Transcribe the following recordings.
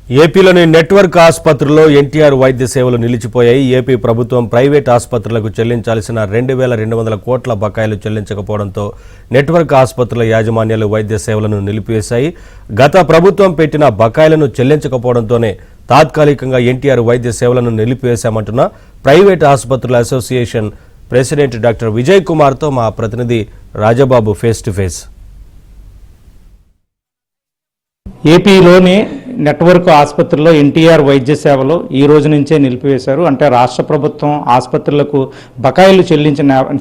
ఏపీలోని నెట్వర్క్ ఆసుపత్రుల్లో ఎన్టీఆర్ వైద్య సేవలు నిలిచిపోయాయి. ఏపీ ప్రభుత్వం ప్రైవేట్ ఆసుపత్రులకు చెల్లించాల్సిన 2,200 కోట్ల బకాయిలు చెల్లించకపోవడంతో నెట్వర్క్ ఆసుపత్రుల యాజమాన్యాలు వైద్య సేవలను నిలిపివేశాయి. గత ప్రభుత్వం పెట్టిన బకాయిలను చెల్లించకపోవడంతోనే తాత్కాలికంగా ఎన్టీఆర్ వైద్య సేవలను నిలిపివేశామంటున్న ప్రైవేట్ ఆసుపత్రుల అసోసియేషన్ ప్రెసిడెంట్ డాక్టర్ విజయ్ కుమార్తో మా ప్రతినిధి రాజబాబు ఫేస్ టు ఫేస్. ఏపీలోని నెట్వర్క్ ఆసుపత్రుల్లో ఎన్టీఆర్ వైద్య సేవలు ఈ రోజు నుంచే నిలిపివేశారు. అంటే రాష్ట్ర ప్రభుత్వం ఆసుపత్రులకు బకాయిలు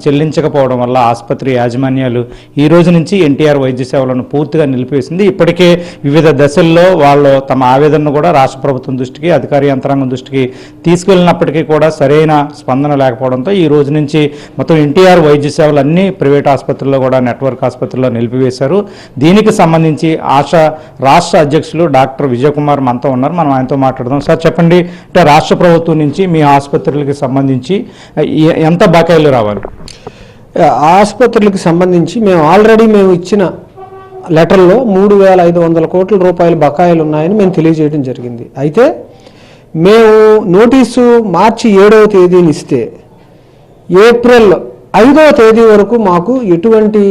చెల్లించకపోవడం వల్ల ఆసుపత్రి యాజమాన్యాలు ఈ రోజు నుంచి ఎన్టీఆర్ వైద్య సేవలను పూర్తిగా నిలిపివేసింది. ఇప్పటికే వివిధ దశల్లో వాళ్ళు తమ ఆవేదనను కూడా రాష్ట్ర ప్రభుత్వం దృష్టికి, అధికార యంత్రాంగం దృష్టికి తీసుకెళ్లినప్పటికీ కూడా సరైన స్పందన లేకపోవడంతో ఈ రోజు నుంచి మొత్తం ఎన్టీఆర్ వైద్య సేవలు అన్ని ప్రైవేట్ ఆసుపత్రుల్లో కూడా నెట్వర్క్ ఆసుపత్రుల్లో నిలిపివేశారు. దీనికి సంబంధించి రాష్ట్ర అధ్యక్షులు డాక్టర్ విజయ్ కుమార్ మనతో ఉన్నారు. మనం ఆయనతో మాట్లాడదాం. సార్ చెప్పండి, అంటే రాష్ట్ర ప్రభుత్వం నుంచి మీ ఆసుపత్రులకి సంబంధించి ఎంత బకాయిలు రావాలి? ఆసుపత్రులకు సంబంధించి మేము ఇచ్చిన లెటర్లో 3,500 కోట్ల రూపాయల బకాయిలు ఉన్నాయని మేము తెలియజేయడం జరిగింది. అయితే మేము నోటీసు మార్చి 7వ తేదీని ఇస్తే ఏప్రిల్ 5వ తేదీ వరకు మాకు ఎటువంటి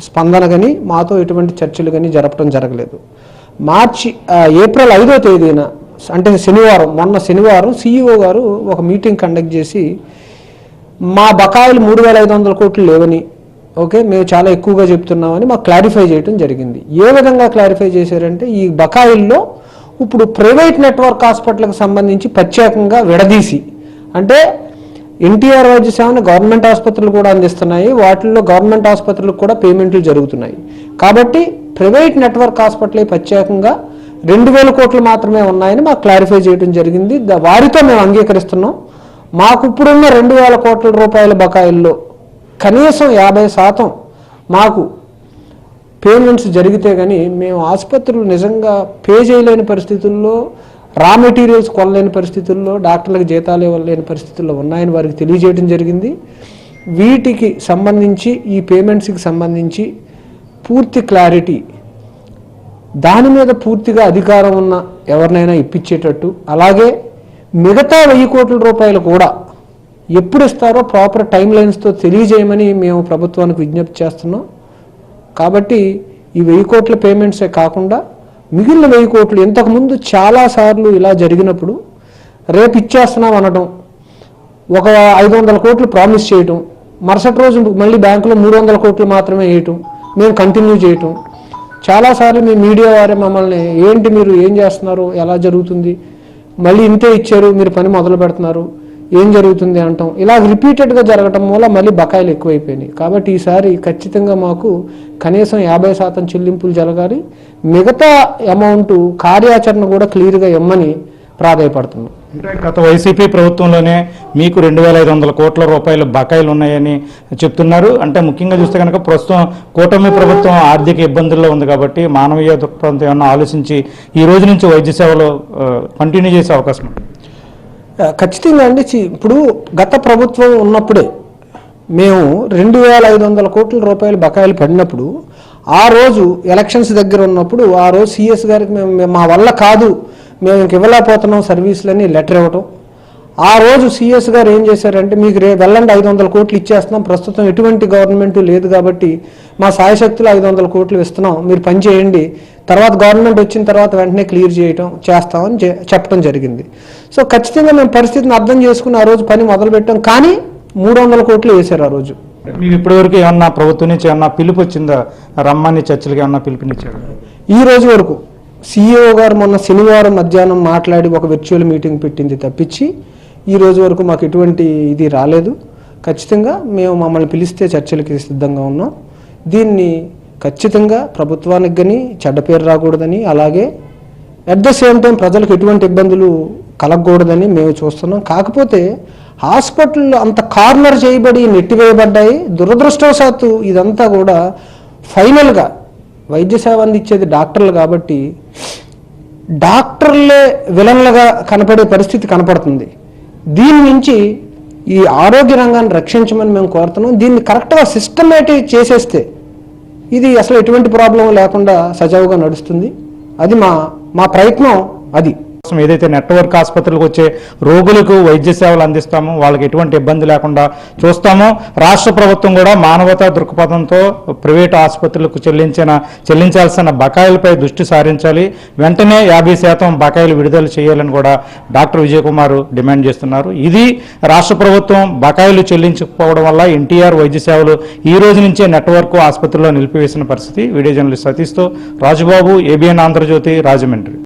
స్పందన కానీ మాతో ఎటువంటి చర్చలు కానీ జరపడం జరగలేదు. ఏప్రిల్ 5వ తేదీన అంటే మొన్న శనివారం CEO గారు ఒక మీటింగ్ కండక్ట్ చేసి మా బకాయిలు 3,500 కోట్లు లేవని, ఓకే మేము చాలా ఎక్కువగా చెప్తున్నామని మాకు క్లారిఫై చేయడం జరిగింది. ఏ విధంగా క్లారిఫై చేశారంటే ఈ బకాయిల్లో ఇప్పుడు ప్రైవేట్ నెట్వర్క్ హాస్పిటల్కి సంబంధించి ప్రత్యేకంగా విడదీసి, అంటే ఎన్టీఆర్ వైద్య సేవను గవర్నమెంట్ ఆసుపత్రులు కూడా అందిస్తున్నాయి, వాటిల్లో గవర్నమెంట్ ఆసుపత్రులకు కూడా పేమెంట్లు జరుగుతున్నాయి. కాబట్టి ప్రైవేట్ నెట్వర్క్ హాస్పిటల్ ప్రత్యేకంగా 2,000 కోట్లు మాత్రమే ఉన్నాయని మాకు క్లారిఫై చేయడం జరిగింది. వారితో మేము అంగీకరిస్తున్నాం. మాకు ఇప్పుడున్న 2,000 కోట్ల రూపాయల బకాయిల్లో కనీసం 50% మాకు పేమెంట్స్ జరిగితే కానీ మేము ఆసుపత్రులు నిజంగా పే చేయలేని పరిస్థితుల్లో, రా మెటీరియల్స్ కొనలేని పరిస్థితుల్లో, డాక్టర్లకు జీతాలు ఇవ్వలేని పరిస్థితుల్లో ఉన్నాయని వారికి తెలియజేయడం జరిగింది. వీటికి సంబంధించి ఈ పేమెంట్స్కి సంబంధించి పూర్తి క్లారిటీ, దాని మీద పూర్తిగా అధికారం ఉన్న ఎవరినైనా ఇప్పించేటట్టు, అలాగే మిగతా 1,000 కోట్ల రూపాయలు కూడా ఎప్పుడు ఇస్తారో ప్రాపర్ టైం లైన్స్తో తెలియజేయమని మేము ప్రభుత్వానికి విజ్ఞప్తి చేస్తున్నాం. కాబట్టి ఈ 1,000 కోట్ల పేమెంట్సే కాకుండా మిగిలిన 1,000 కోట్లు ఇంతకుముందు చాలాసార్లు ఇలా జరిగినప్పుడు రేపు ఇచ్చేస్తున్నాం అనడం, ఒక 500 కోట్లు ప్రామిస్ చేయటం, మరుసటి రోజు మళ్ళీ బ్యాంకులో 300 కోట్లు మాత్రమే వేయటం, మేము కంటిన్యూ చేయటం. చాలాసార్లు మీ మీడియా వారే మమ్మల్ని ఏంటి మీరు ఏం చేస్తున్నారు, ఎలా జరుగుతుంది, మళ్ళీ ఇంతే ఇచ్చారు మీరు పని మొదలు పెడుతున్నారు, ఏం జరుగుతుంది అంటాం. ఇలా రిపీటెడ్గా జరగటం వల్ల మళ్ళీ బకాయిలు ఎక్కువైపోయినాయి. కాబట్టి ఈసారి ఖచ్చితంగా మాకు కనీసం 50% చెల్లింపులు జరగాలి. మిగతా అమౌంట్ కార్యాచరణ కూడా క్లియర్గా ఇమ్మని ప్రాధాయపడుతున్నాం. అంటే గత వైసీపీ ప్రభుత్వంలోనే మీకు 2,500 కోట్ల రూపాయలు బకాయిలు ఉన్నాయని చెప్తున్నారు. అంటే ముఖ్యంగా చూస్తే కనుక ప్రస్తుతం కూటమి ప్రభుత్వం ఆర్థిక ఇబ్బందుల్లో ఉంది కాబట్టి మానవీయ దృక్పథంతో ఏమన్నా ఆలోచించి ఈ రోజు నుంచి వైద్య సేవలు కంటిన్యూ చేసే అవకాశం ఉంది? ఖచ్చితంగా అండి. ఇప్పుడు గత ప్రభుత్వం ఉన్నప్పుడే మేము 2,500 కోట్ల రూపాయలు బకాయిలు పడినప్పుడు, ఆ రోజు ఎలక్షన్స్ దగ్గర ఉన్నప్పుడు ఆ రోజు CS గారికి మేము మా వల్ల కాదు, మేము ఇంక ఇవ్వలేకపోతున్నాం సర్వీసులని లెటర్ ఇవ్వటం. ఆ రోజు CS గారు ఏం చేశారంటే మీకు వెళ్ళండి 500 కోట్లు ఇచ్చేస్తున్నాం, ప్రస్తుతం ఎటువంటి గవర్నమెంట్ లేదు కాబట్టి మా సాయశక్తులు 500 కోట్లు ఇస్తున్నాం, మీరు పని చేయండి, తర్వాత గవర్నమెంట్ వచ్చిన తర్వాత వెంటనే క్లియర్ చేస్తామని చెప్పడం జరిగింది. సో ఖచ్చితంగా మేము పరిస్థితిని అర్థం చేసుకుని ఆ రోజు పని మొదలుపెట్టాం. కానీ 300 కోట్లు వేశారు ఆ రోజు. మీకు ఇప్పటివరకు ఏమన్నా ప్రభుత్వం నుంచి ఏమన్నా పిలుపు వచ్చిందా, రమ్మని చర్చలకి ఏమన్నా పిలుపునిచ్చారు? ఈ రోజు వరకు CEO గారు మొన్న శనివారం మధ్యాహ్నం మాట్లాడి ఒక వర్చువల్ మీటింగ్ పెట్టింది తప్పించి ఈ రోజు వరకు మాకు ఎటువంటి ఇది రాలేదు. ఖచ్చితంగా మమ్మల్ని పిలిస్తే చర్చలకి సిద్ధంగా ఉన్నాం. దీన్ని ఖచ్చితంగా ప్రభుత్వానికి కానీ చెడ్డ పేరు రాకూడదని, అలాగే అట్ ద సేమ్ టైం ప్రజలకు ఎటువంటి ఇబ్బందులు కలగకూడదని మేము చూస్తున్నాం. కాకపోతే హాస్పిటల్ అంత కార్నర్ చేయబడి నెట్టివేయబడ్డాయి. దురదృష్టవశాత్తు ఇదంతా కూడా ఫైనల్గా వైద్య సేవ అందించేది డాక్టర్లు కాబట్టి డాక్టర్లే విలన్లుగా కనపడే పరిస్థితి కనపడుతుంది. దీని నుంచి ఈ ఆరోగ్య రంగాన్ని రక్షించమని మేము కోరుతున్నాం. దీన్ని కరెక్ట్గా సిస్టమేటిక్ చేసేస్తే ఇది అసలు ఎటువంటి ప్రాబ్లం లేకుండా సజావుగా నడుస్తుంది. అది మా ప్రయత్నం అది ఏదైతే నెట్వర్క్ ఆసుపత్రులకు వచ్చే రోగులకు వైద్య సేవలు అందిస్తామో వాళ్ళకి ఎటువంటి ఇబ్బంది లేకుండా చూస్తామో, రాష్ట్ర ప్రభుత్వం కూడా మానవతా దృక్పథంతో ప్రైవేటు ఆసుపత్రులకు చెల్లించాల్సిన బకాయిలపై దృష్టి సారించాలి, వెంటనే 50% బకాయిలు విడుదల చేయాలని కూడా డాక్టర్ విజయ్ కుమార్ డిమాండ్ చేస్తున్నారు. ఇది రాష్ట్ర ప్రభుత్వం బకాయిలు చెల్లించకపోవడం వల్ల ఎన్టీఆర్ వైద్య సేవలు ఈ రోజు నుంచే నెట్వర్క్ ఆసుపత్రిలో నిలిపివేసిన పరిస్థితి. వీడియో జర్నలిస్ట్ సతీష్తో రాజుబాబు, ఏబిఎన్ ఆంధ్రజ్యోతి, రాజమండ్రి.